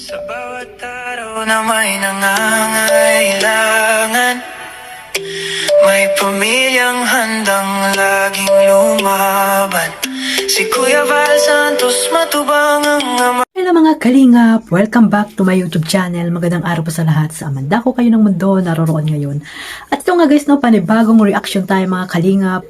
Sa bawat araw na may nangangailangan, may pamilyang handang laging lumaban. Si Kuya Val Santos matubang ang ama. Hello mga kalingap! Welcome back to my YouTube channel. Magandang araw po sa lahat. Sa amanda ko kayo ng mundo, naroroon ngayon. At ito nga guys, no, panibagong reaction tayo mga kalingap.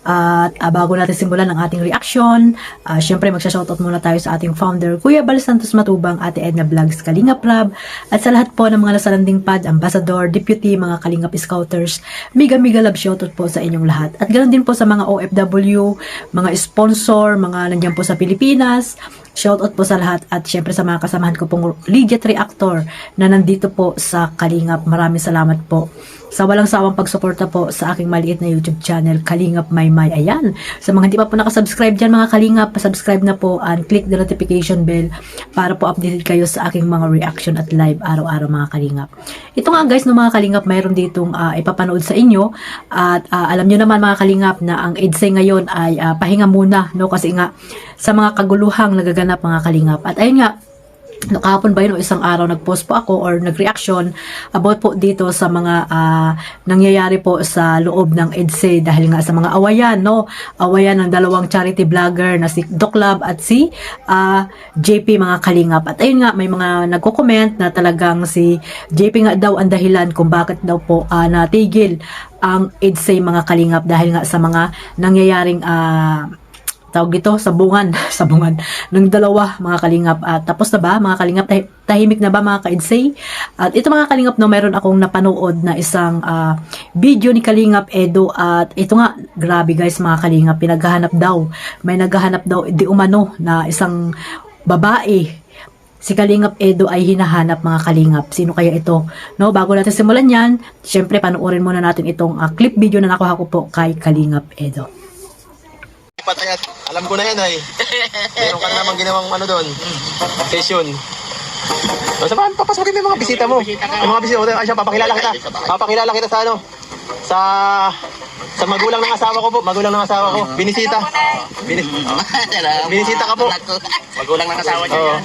At bago natin simulan ang ating reaction, syempre magsha-shoutout muna tayo sa ating founder, Kuya Val Santos Matubang, Ate Edna Vlogs, Kalingap Rab, at sa lahat po ng mga nasalanding pad, ambassador, deputy, mga Kalingap Scouters, mega love shoutout po sa inyong lahat. At ganoon din po sa mga OFW, mga sponsor, mga nandiyan po sa Pilipinas, shoutout po sa lahat. At syempre sa mga kasamahan ko pong legit reactor na nandito po sa Kalingap, maraming salamat po sa walang sawang pagsuporta po sa aking maliit na YouTube channel, Kalingap Maymay. Ayan, sa mga hindi pa po nakasubscribe dyan mga Kalingap, pasubscribe na po and click the notification bell para po updated kayo sa aking mga reaction at live araw-araw mga Kalingap. Ito nga guys, no mga Kalingap, mayroon ditong ipapanood sa inyo. At alam nyo naman mga Kalingap na ang EDSA ngayon ay pahinga muna, no, kasi nga sa mga kaguluhang nagaganap mga Kalingap. At ayun nga, kahapon ba yun o isang araw nag-post po ako or nag-reaction about po dito sa mga nangyayari po sa loob ng EDSA dahil nga sa mga awayan, no? Awayan ng dalawang charity vlogger na si Doc Love at si JP mga Kalingap. At ayun nga, may mga nagko-comment na talagang si JP nga daw ang dahilan kung bakit daw po natigil ang EDSA mga Kalingap dahil nga sa mga nangyayaring tawag dito, sabungan ng dalawa mga Kalingap. At tapos na ba mga Kalingap, tahimik na ba mga ka-EDSA? At ito mga Kalingap, no, meron akong napanood na isang video ni Kalingap Edo. At ito nga, grabe guys mga Kalingap, may naghahanap daw di umano na isang babae. Si Kalingap Edo ay hinahanap mga Kalingap. Sino kaya ito? No, bago natin simulan yan, syempre panoorin muna natin itong clip video na nakuha ko po kay Kalingap Edo. Patayat. Alam ko na yan ay. Meron ka naman ginawang ano doon. Session. Basta papasukin mo yung mga bisita mo. Yung mga bisita mo. Ay siya, papakilala kita. Papakilala kita sa ano. Sa magulang ng asawa ko po. Magulang ng asawa ko. Binisita. Binisita ka po. Magulang ng asawa niya yan.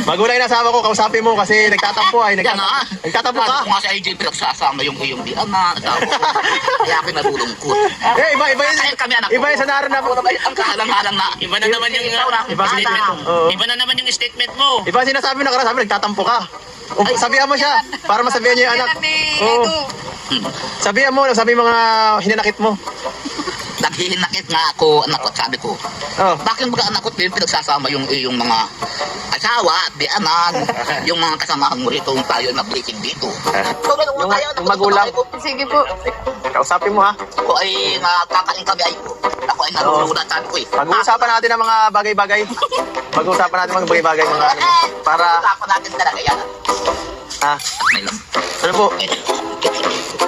Magulang ng asawa ko. Kausapin mo kasi nagtatampo ay. Nagtatampo ka. Kung sa AJ pinagsasama yung iyong di ama, asawa ko. Kaya ako'y nabulungkot. Eh, iba yun. Kami anak ko. Iba yun sa naroon na po. Ang kahalang-halang na. Iba na naman yung statement mo. Iba na naman yung statement mo. Iba sinasabi na karasama, nagtatampo ka. Sabihan mo siya para masabihan niya yung anak. Oo. Sabihan mo, sabi mga hinanakit mo. Naghihinakit nga ako, anak ko, sabi ko. Oh. Bakit mga anak ko pinagsasama yung iyong mga asawa at di anak, yung mga kasamahan mo rito, yung tayo na breaking dito. Yung magulang. Sige po. Kausapin mo ha. Ako ay nakakain kami ay ako ay naruruna sabi ko eh. Pag-uusapan natin ang mga bagay-bagay. Pag-uusapan natin mga bagay-bagay mga para Usapan natin talaga yan. ha. May lang. Ano po?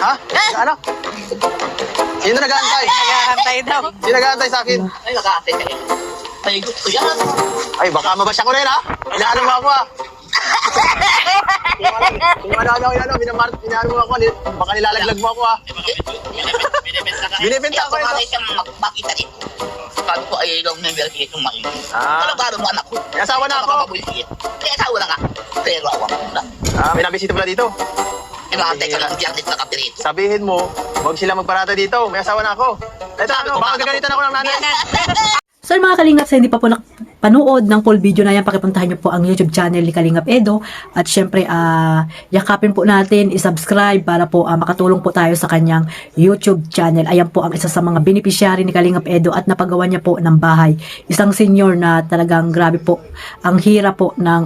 Ha? Ano? Sino nag-aantay? Nag-aantay daw. Sino nag-aantay sa akin? Ay, nag-aantay kayo. Ay, gusto yan. Ay, baka mabasya ko rin ha. Inaano mo ako ha. Kung ano, inaano mo ako. Baka nilalaglag mo ako ha. Binibenta ko ito. ito. Makita dito. Sabi ko ay long member dito main. Ah. Ano mo anak ko? May asawa na ako. May asawa na nga. Pero awang ko na. May nabisita pala dito. Inaantay ka lang diyan dito na kapirito. Sabihin mo, huwag sila magparata dito. May asawa na ako. Ito ano, baka gagalitan ako ng nanay. So mga Kalingap, sa hindi pa po panood ng full video na yan, pakipuntahan nyo po ang YouTube channel ni Kalingap Edo. At syempre, yakapin po natin, isubscribe para po makatulong po tayo sa kanyang YouTube channel. Ayan po ang isa sa mga beneficiary ni Kalingap Edo at napagawa niya po ng bahay. Isang senior na talagang grabe po ang hirap po ng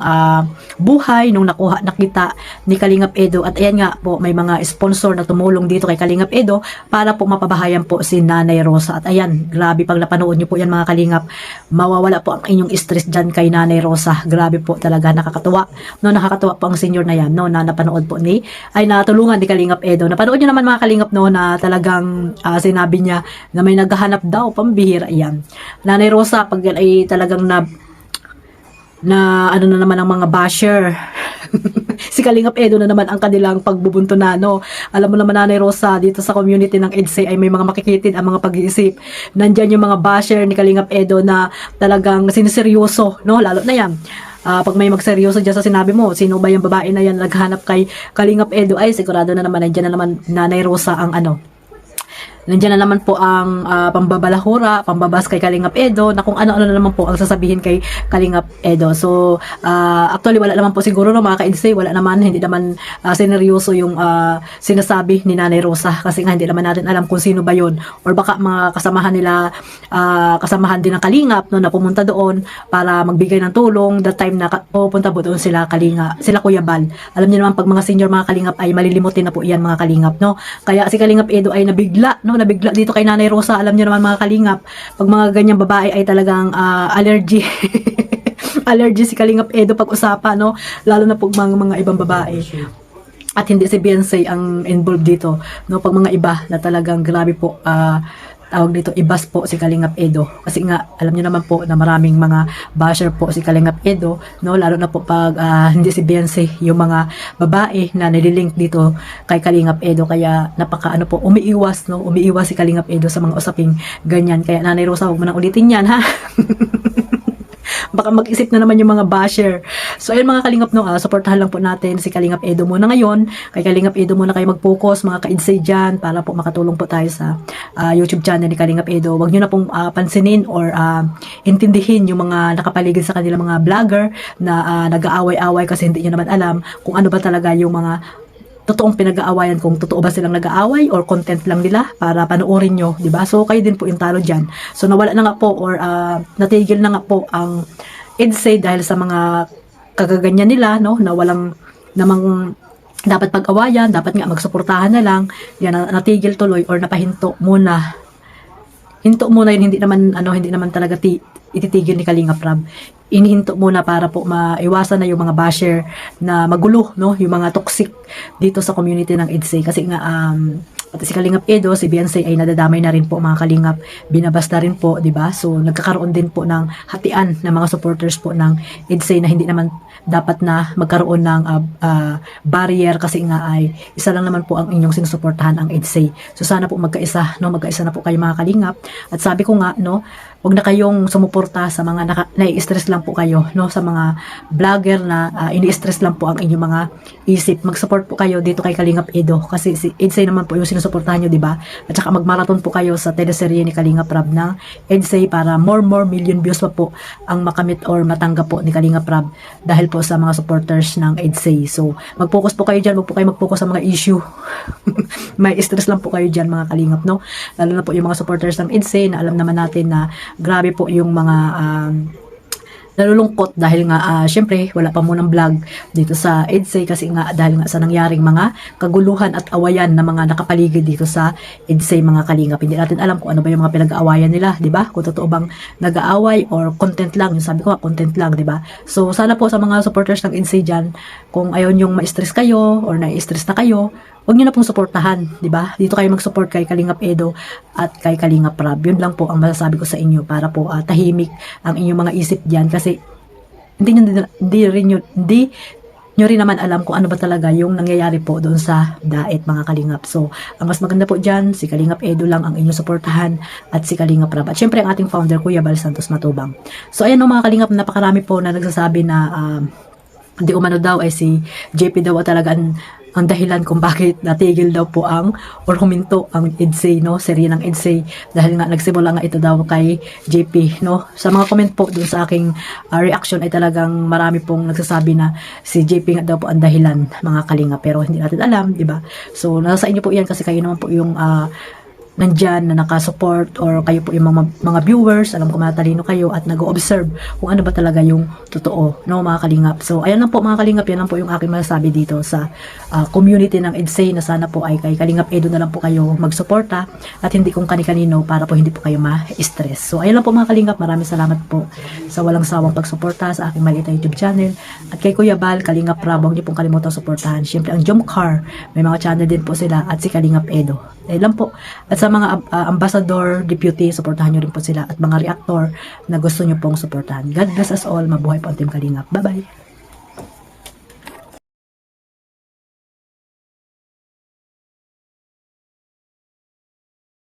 buhay nung nakita ni Kalingap Edo. At ayan nga po, may mga sponsor na tumulong dito kay Kalingap Edo para po mapabahayan po si Nanay Rosa. At ayan, grabe pag napanood nyo po yan mga Kalingap, mawawala po ang inyong stress dyan kay Nanay Rosa. Grabe po talaga, nakakatuwa. No, nakakatuwa po ang senior na yan, no, na napanood po ay natulungan ni Kalingap Edo. Napanood nyo naman mga Kalingap, no, na talagang sinabi niya na may naghahanap daw, pambihira yan. Nanay Rosa, pag ay talagang na ano na naman ang mga basher. Si Kalingap Edo na naman ang kanilang pagbubunto na, no. Alam mo naman Nanay Rosa, dito sa community ng EDSA ay may mga makikitid ang mga pag-iisip. Nandyan yung mga basher ni Kalingap Edo na talagang siniseryoso, no, lalo na yan. pag may magseryoso dyan sa sinabi mo, sino ba yung babae na yan naghanap kay Kalingap Edo, ay sigurado na naman, nandiyan na naman Nanay Rosa ang nandiyan na naman po ang pambabalahura, pambabas kay Kalingap Edo, na kung ano-ano na naman po ang sasabihin kay Kalingap Edo. So, actually, wala naman po siguro no, mga ka-Edsay, wala naman, hindi naman sineryoso yung sinasabi ni Nanay Rosa, kasi nga hindi naman natin alam kung sino ba yun, or baka mga kasamahan nila, kasamahan din ng Kalingap, no, na pumunta doon para magbigay ng tulong, that time na pupunta po doon sila Kuya Bal. Alam niyo naman, pag mga senior mga Kalingap ay malilimutin na po yan mga Kalingap, no? Kaya si Kalingap Edo ay nabigla, no? Nabigla dito kay Nanay Rosa. Alam niyo naman mga Kalingap, pag mga ganyang babae ay talagang allergy. Allergy si Kalingap Edo pag usapan, no? Lalo na pag mga ibang babae. At hindi si Beyonce ang involved dito, no? Pag mga iba na talagang grabe po, tawag dito, ibas po si Kalingap Edo. Kasi nga, alam niyo naman po na maraming mga basher po si Kalingap Edo, no? Lalo na po pag hindi si Beyonce, yung mga babae na nililink dito kay Kalingap Edo. Kaya umiiwas si Kalingap Edo sa mga usaping ganyan. Kaya Nanay Rosa, huwag mo nang ulitin yan, ha? Baka mag-isip na naman yung mga basher. So ayun mga Kalingap, no, supportahan lang po natin si Kalingap Edo muna ngayon. Kay Kalingap Edo muna kayo mag-focus, mga ka-Edsay dyan, para po makatulong po tayo sa YouTube channel ni Kalingap Edo. Huwag nyo na pong pansinin or intindihin yung mga nakapaligid sa kanila mga vlogger na nag-aaway-aaway kasi hindi nyo naman alam kung ano ba talaga yung mga totoong pinag-aawayan, kung totoo ba silang nag-aaway or content lang nila para panoorin nyo, di ba? So kayo din po yung talo dyan. So nawala na nga po or natigil na nga po ang Edsay dahil sa mga kagaganyan nila, no, na walang namang dapat pag-awayan, dapat nga magsuportahan na lang. Yan, natigil tuloy or napahinto muna. Hinto muna yun, hindi naman talaga ititigil ni Kalingap Rab. Inihinto muna para po maiwasan na yung mga basher na magulo, no, yung mga toxic dito sa community ng Edsay. Kasi nga pati si Kalingap Edo, si Beyonce ay nadadamay na rin po mga Kalingap, binabasta rin po, di ba? So nagkakaroon din po ng hatian ng mga supporters po ng Edsay na hindi naman dapat na magkaroon ng barrier, kasi nga ay isa lang naman po ang inyong sinusuportahan, ang Edsay. So sana po magkaisa na po kayo mga Kalingap. At sabi ko nga, no, wag na kayong sumuporta sa mga nai-stress lang po kayo, no, sa mga vlogger na ini-stress lang po ang inyong mga isip. Mag-support po kayo dito kay Kalingap Edo, kasi si Edsay naman po yung sinusuportahan nyo, di ba? At saka mag-marathon po kayo sa teleserye ni Kalingap Rab ng Edsay para more million views pa po ang makamit or matanggap po ni Kalingap Rab dahil po sa mga supporters ng Edsay. So mag-focus po kayo dyan, wag po kayo mag-focus sa mga issue. May stress lang po kayo dyan mga Kalingap, no? Lalo na po yung mga supporters ng Edsay na alam naman natin na grabe po yung mga nalulungkot dahil nga syempre wala pa munang vlog dito sa Edsay kasi nga dahil nga sa nangyaring mga kaguluhan at awayan na mga nakapaligid dito sa Edsay mga Kalingap. Hindi natin alam kung ano ba yung mga pinag-aawayan nila, di ba? Kung totoo bang nag-aaway or content lang. Yung sabi ko nga, content lang, di ba? So sana po sa mga supporters ng Edsay dyan, kung ayaw nyong ma-stress kayo or na-stress na kayo, huwag nyo na pong suportahan, di ba? Dito kayo mag-support kay Kalingap Edo at kay Kalingap Rab. Yun lang po ang masasabi ko sa inyo para po tahimik ang inyong mga isip diyan, kasi hindi nyo rin naman alam kung ano ba talaga yung nangyayari po doon sa Daet mga Kalingap. So, ang mas maganda po dyan, si Kalingap Edo lang ang inyong suportahan at si Kalingap Rab. At syempre ang ating founder, Kuya Bal Santos Matubang. So, ayan mga Kalingap, napakarami po na nagsasabi na di umano daw ay si JP daw talaga ang dahilan kung bakit natigil daw po or huminto ang Edsay, no, serye ng Edsay, dahil nga nagsimula nga ito daw kay JP, no. Sa mga comment po dun sa aking reaction ay talagang marami pong nagsasabi na si JP nga daw po ang dahilan mga Kalingap, pero hindi natin alam, di ba? So nasa inyo po yan, kasi kayo naman po yung nandyan na nakasupport, or kayo po yung mga viewers, alam ko matalino kayo at nag-observe kung ano ba talaga yung totoo, no mga Kalingap. So ayan lang po mga Kalingap, yan lang po yung aking masasabi dito sa community ng Edsay, na sana po ay kay Kalingap Edo na lang po kayo magsuporta at hindi kung kani-kanino, para po hindi po kayo ma-stress. So ayan lang po mga Kalingap, maraming salamat po sa walang sawang pagsuporta sa aking maliit na YouTube channel, at kay Kuya Bal, Kalingap Rab, huwag niyo pong kalimutang suportahan. Siyempre ang Jomcar, may mga channel din po sila, at si Kalingap Edo. Ayan lang po. At sa mga ambassador, deputy, suportahan nyo rin po sila, at mga reactor na gusto nyo pong suportahan. God bless us all. Mabuhay po ang Team Kalingap. Bye-bye.